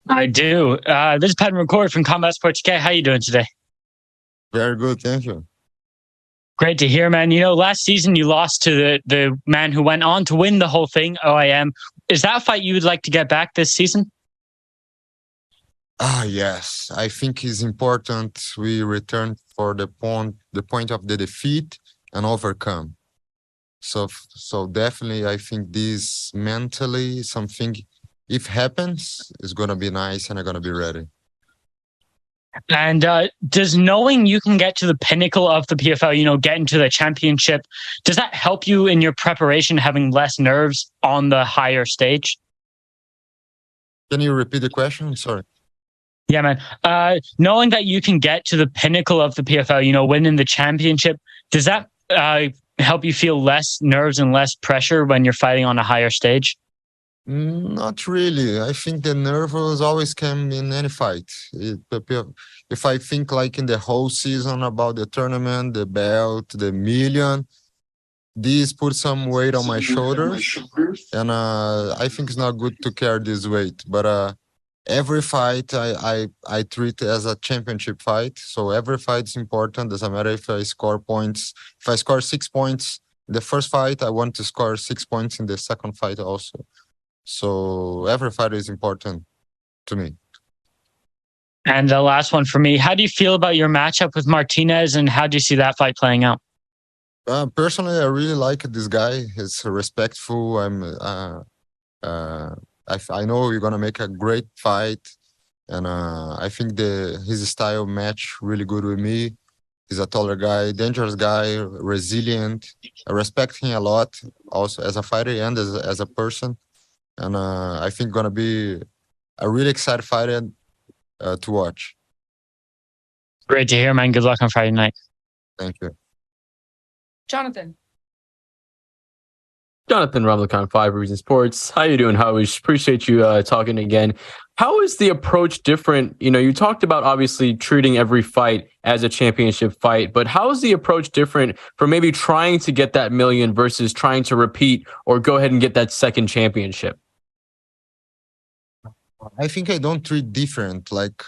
I do. This is Pat McCord from Combat Sports UK. How you doing today? Very good, thank you. Great to hear, man. You know, last season you lost to the man who went on to win the whole thing, OIM. Is that a fight you would like to get back this season? Yes. I think it's important we return for the point of the defeat and overcome. So definitely, I think this mentally something, if happens, is gonna be nice and I'm gonna be ready. And does knowing you can get to the pinnacle of the PFL, you know, get into the championship, does that help you in your preparation, having less nerves on the higher stage? Can you repeat the question? Sorry. Yeah, man. Knowing that you can get to the pinnacle of the PFL, you know, winning the championship, does that help you feel less nerves and less pressure when you're fighting on a higher stage? Not really. I think the nerves always come in any fight. If I think like in the whole season about the tournament, the belt, the million, these put some weight on my shoulders, and I think it's not good to carry this weight. But every fight I treat as a championship fight. So every fight is important. Doesn't matter if I score points. If I score 6 points in the first fight, I want to score 6 points in the second fight also. So every fight is important to me. And the last one for me, how do you feel about your matchup with Martinez, and how do you see that fight playing out? Personally, I really like this guy. He's respectful. I know we're gonna make a great fight, and I think his style match really good with me. He's a taller guy, dangerous guy, resilient. I respect him a lot, also as a fighter and as a person. And I think gonna be a really excited fight to watch. Great to hear, man. Good luck on Friday night. Thank you. Jonathan. Jonathan Rumlicon, 5 Reasons Sports. How you doing, Howish? Appreciate you talking again. How is the approach different? You know, you talked about obviously treating every fight as a championship fight, but how is the approach different for maybe trying to get that million versus trying to repeat or go ahead and get that second championship? I think I don't treat different. Like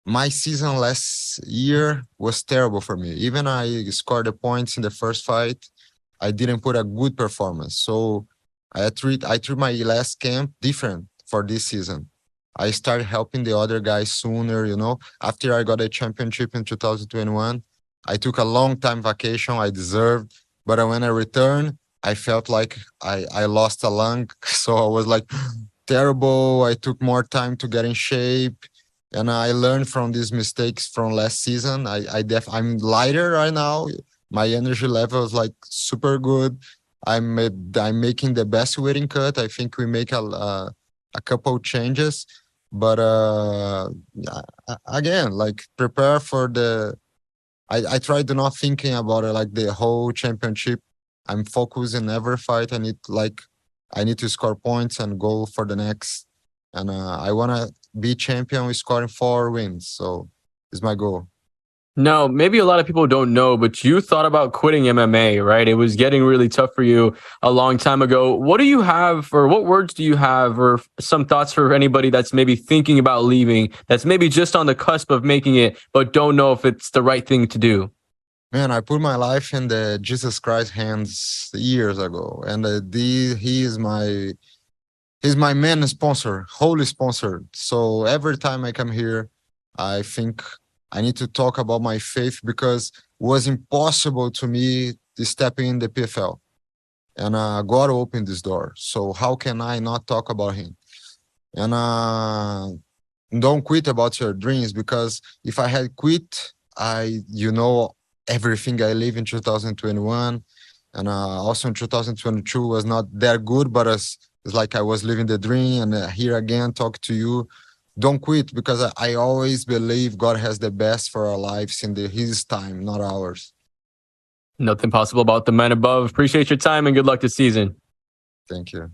my season last year was terrible for me. Even I scored the points in the first fight, I didn't put a good performance. So I treat my last camp different for this season. I started helping the other guys sooner, you know. After I got a championship in 2021, I took a long time vacation I deserved. But when I returned, I felt like I lost a lung. So I was like, terrible. I took more time to get in shape. And I learned from these mistakes from last season. I'm lighter right now. My energy level is like super good. I'm making the best weighting cut. I think we make a couple changes, but again, like prepare for the. I try to not thinking about it like the whole championship. I'm focused in every fight. I need to score points and go for the next. And I want to be champion with scoring 4 wins. So it's my goal. No, maybe a lot of people don't know, but you thought about quitting MMA, right? It was getting really tough for you a long time ago. What do you have, or what words do you have, or some thoughts for anybody that's maybe thinking about leaving, that's maybe just on the cusp of making it, but don't know if it's the right thing to do? Man, I put my life in the Jesus Christ hands years ago, and he's my main sponsor, holy sponsor. So every time I come here, I think I need to talk about my faith because it was impossible to me to step in the PFL. And God opened this door. So how can I not talk about him? And don't quit about your dreams, because if I had quit, everything I live in 2021 and also in 2022 was not that good, but it's like I was living the dream. And here again, talk to you. Don't quit, because I always believe God has the best for our lives in his time, not ours. Nothing possible about the men above. Appreciate your time and good luck this season. Thank you.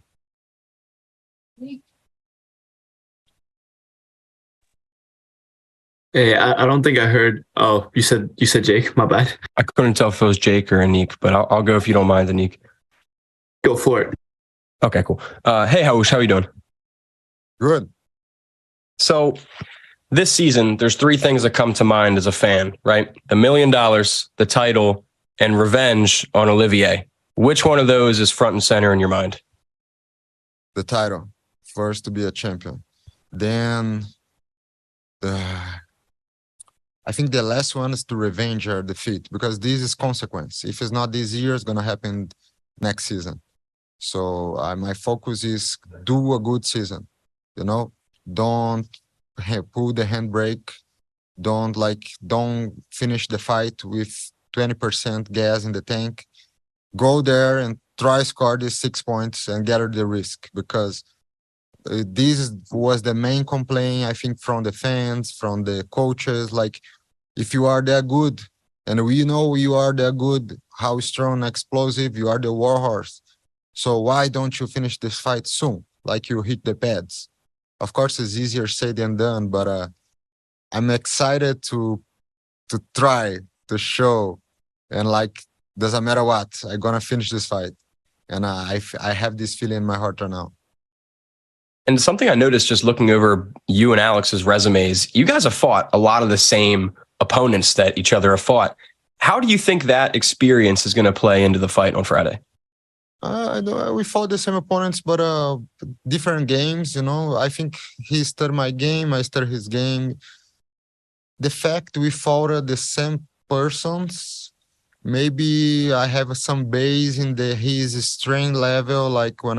Hey, I don't think I heard. Oh, you said Jake. My bad. I couldn't tell if it was Jake or Anik, but I'll go if you don't mind, Anik. Go for it. Okay, cool. Hey, how you doing? Good. So this season, there's three things that come to mind as a fan, right? $1 million, the title, and revenge on Olivier. Which one of those is front and center in your mind? The title, first to be a champion. Then I think the last one is to revenge our defeat, because this is consequence. If it's not this year, it's gonna happen next season. So my focus is do a good season. You know, don't pull the handbrake. Don't finish the fight with 20% gas in the tank. Go there and try score these 6 points and gather the risk, because this was the main complaint, I think, from the fans, from the coaches. Like, if you are that good, and we know you are that good, how strong, explosive, you are the war horse. So why don't you finish this fight soon? Like you hit the pads. Of course, it's easier said than done, but I'm excited to try to show, and doesn't matter what, I'm gonna finish this fight. And I have this feeling in my heart right now. And something I noticed just looking over you and Alex's resumes, you guys have fought a lot of the same opponents that each other have fought. How do you think that experience is going to play into the fight on Friday? We fought the same opponents, but different games, you know. I think he studied my game, I studied his game. The fact we fought the same persons, maybe I have some base in his strength level. Like when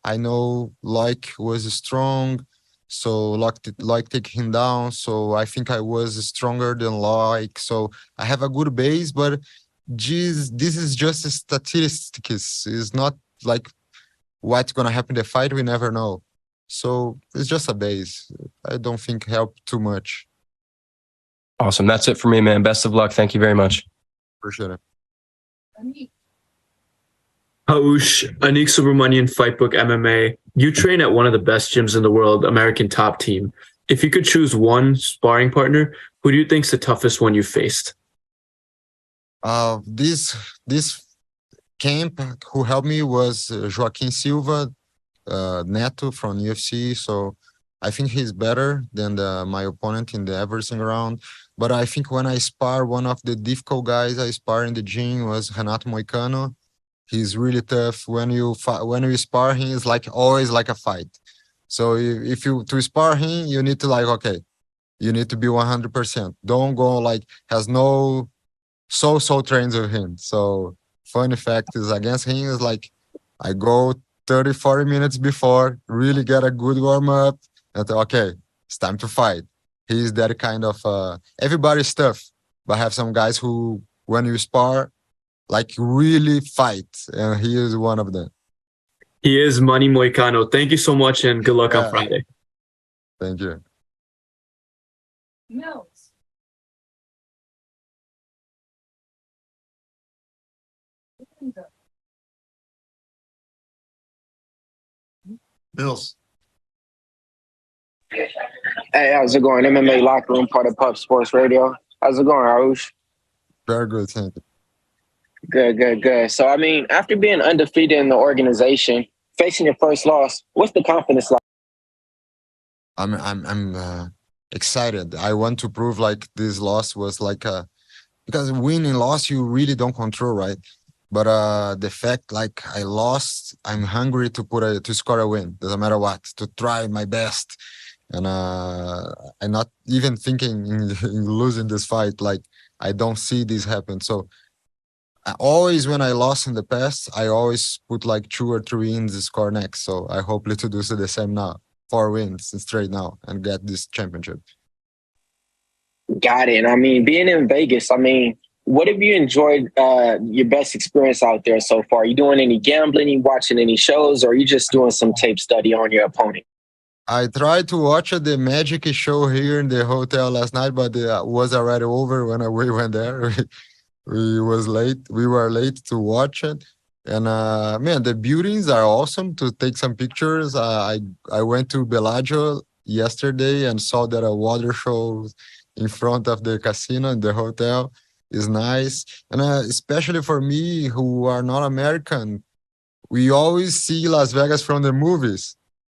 I know Loic was strong, so Loic take him down. So I think I was stronger than Loic. So I have a good base, but this is just statistics. It's not like what's gonna happen in the fight. We never know. So it's just a base. I don't think helped too much. Awesome. That's it for me, man. Best of luck. Thank you very much. Appreciate it. Raush, Anik Subramanian, Fightbook MMA. You train at one of the best gyms in the world, American Top Team. If you could choose one sparring partner, who do you think's the toughest one you faced? This camp who helped me was Joaquim Silva, Neto from UFC. So I think he's better than my opponent in every single round. But I think when I spar, one of the difficult guys I spar in the gym was Renato Moicano. He's really tough. When you spar him, it's always like a fight. So if you to spar him, you need to you need to be 100%. Don't go has no so trains with him. So funny fact is against him is I go 30, 40 minutes before, really get a good warm up, and okay, it's time to fight. He's that kind of everybody's tough, but have some guys who when you spar really fight, and he is one of them. He is Manny Moicano. Thank you so much, and good luck on Friday. Thank you. Mills. Mills. Hey, how's it going? MMA Locker Room, part of Puff Sports Radio. How's it going, Raush? Very good, thank you. Good. So, I mean, after being undefeated in the organization, facing your first loss, what's the confidence like? I'm excited. I want to prove this loss was because win and loss you really don't control, right? But the fact I lost, I'm hungry to score a win. Doesn't matter what, to try my best. And I'm not even thinking in losing this fight. I don't see this happen. So when I lost in the past, I always put 2 or 3 wins to score next. So I hope to do the same now. 4 wins straight now and get this championship. Got it. I mean, being in Vegas, what have you enjoyed your best experience out there so far? Are you doing any gambling? You watching any shows, or are you just doing some tape study on your opponent? I tried to watch the Magic show here in the hotel last night, but it was already over when we went there. We were late to watch it. And man, the buildings are awesome to take some pictures. I went to Bellagio yesterday and saw that a water show in front of the casino in the hotel is nice. And especially for me who are not American, we always see Las Vegas from the movies.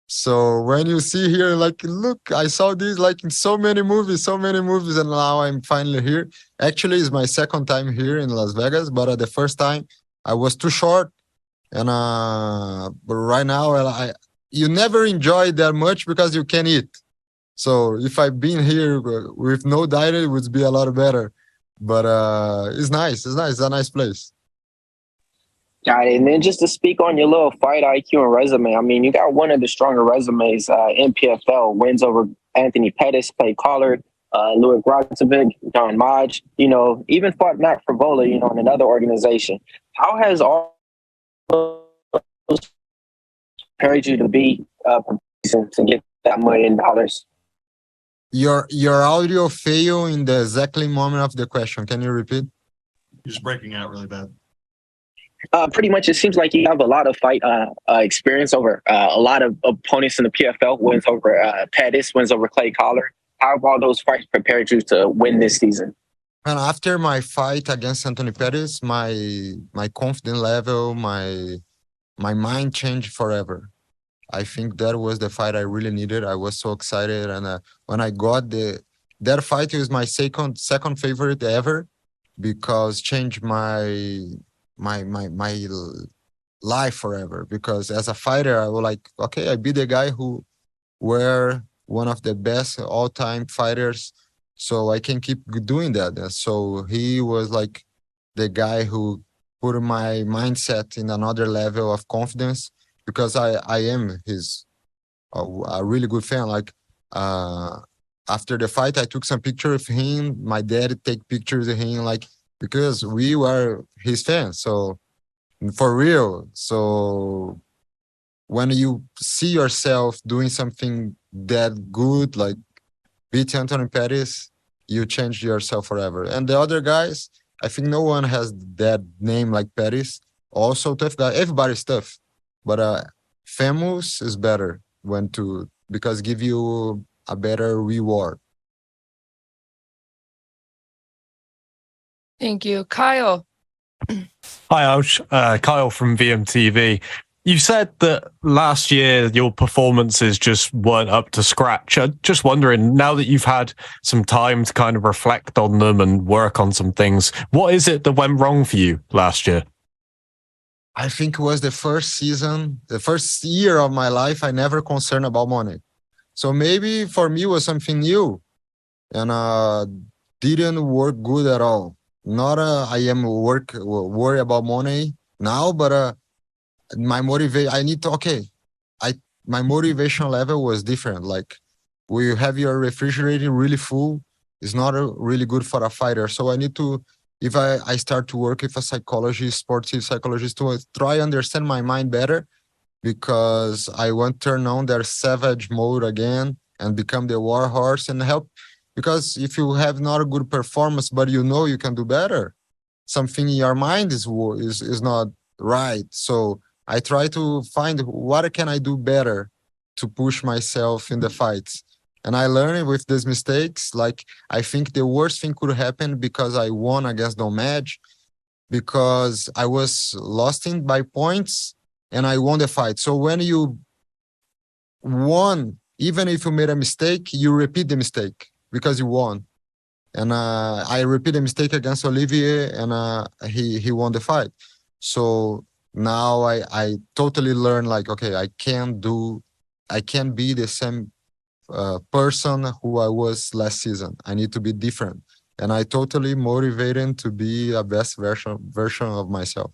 So when you see here, like, look, I saw this like in so many movies, and now I'm finally here. Actually, it's my second time here in Las Vegas, but at the first time I was too short, and but right now you never enjoy that much because you can eat. So if I've been here with no diet, it would be a lot better. But it's nice. It's a nice place. Got it. And then just to speak on your little fight IQ and resume, I mean, you got one of the stronger resumes in PFL. Wins over Anthony Pettis, Clay Collard, Louis Grotzovic, Don Modge. You know, even fought Matt Frivola, you know, in another organization. How has all those prepared you to be to get that $1 million? Your audio failed in the exactly moment of the question. Can you repeat? You're just breaking out really bad. Pretty much, it seems like you have a lot of fight experience over a lot of opponents in the PFL. Wins over Pettis, wins over Clay Collard. How have all those fights prepared you to win this season? And after my fight against Anthony Pettis, my confidence level, my mind changed forever. I think that was the fight I really needed. I was so excited, and when I got that fight, was my second favorite ever, because changed my life forever. Because as a fighter, I was like, okay, I be the guy who were one of the best all-time fighters, so I can keep doing that. And so he was like the guy who put my mindset in another level of confidence, because I am his a really good fan. Like after the fight, I took some pictures of him. My dad take pictures of him, like, because we were his fans. So for real. So when you see yourself doing something that good, like beat Anthony Pettis, you change yourself forever. And the other guys, I think no one has that name like Pettis. Also tough guy. Everybody's tough, but famous is better because give you a better reward. Thank you. Kyle. Hi, Raush. Kyle from VMTV. You said that last year your performances just weren't up to scratch. Just wondering, now that you've had some time to kind of reflect on them and work on some things, what is it that went wrong for you last year? I think it was the first year of my life I never concerned about money. So maybe for me it was something new, and didn't work good at all. Not I am worry about money now, but my motivation, my motivation level was different. Like, we have your refrigerator really full, it's not really good for a fighter. So I need to, if I start to work with a psychologist, sportive psychologist, to try understand my mind better, because I want to turn on their savage mode again and become the war horse and help. Because if you have not a good performance, but you know you can do better, something in your mind is not right. So I try to find what can I do better to push myself in the fights. And I learned with these mistakes. Like, I think the worst thing could happen, because I won against Don Madge, because I was lost in by points and I won the fight. So when you won, even if you made a mistake, you repeat the mistake because you won. And I repeat a mistake against Olivier, and he won the fight. So now I totally learned, like, okay, I can't be the same person who I was last season. I need to be different. And I totally motivated to be a best version of myself.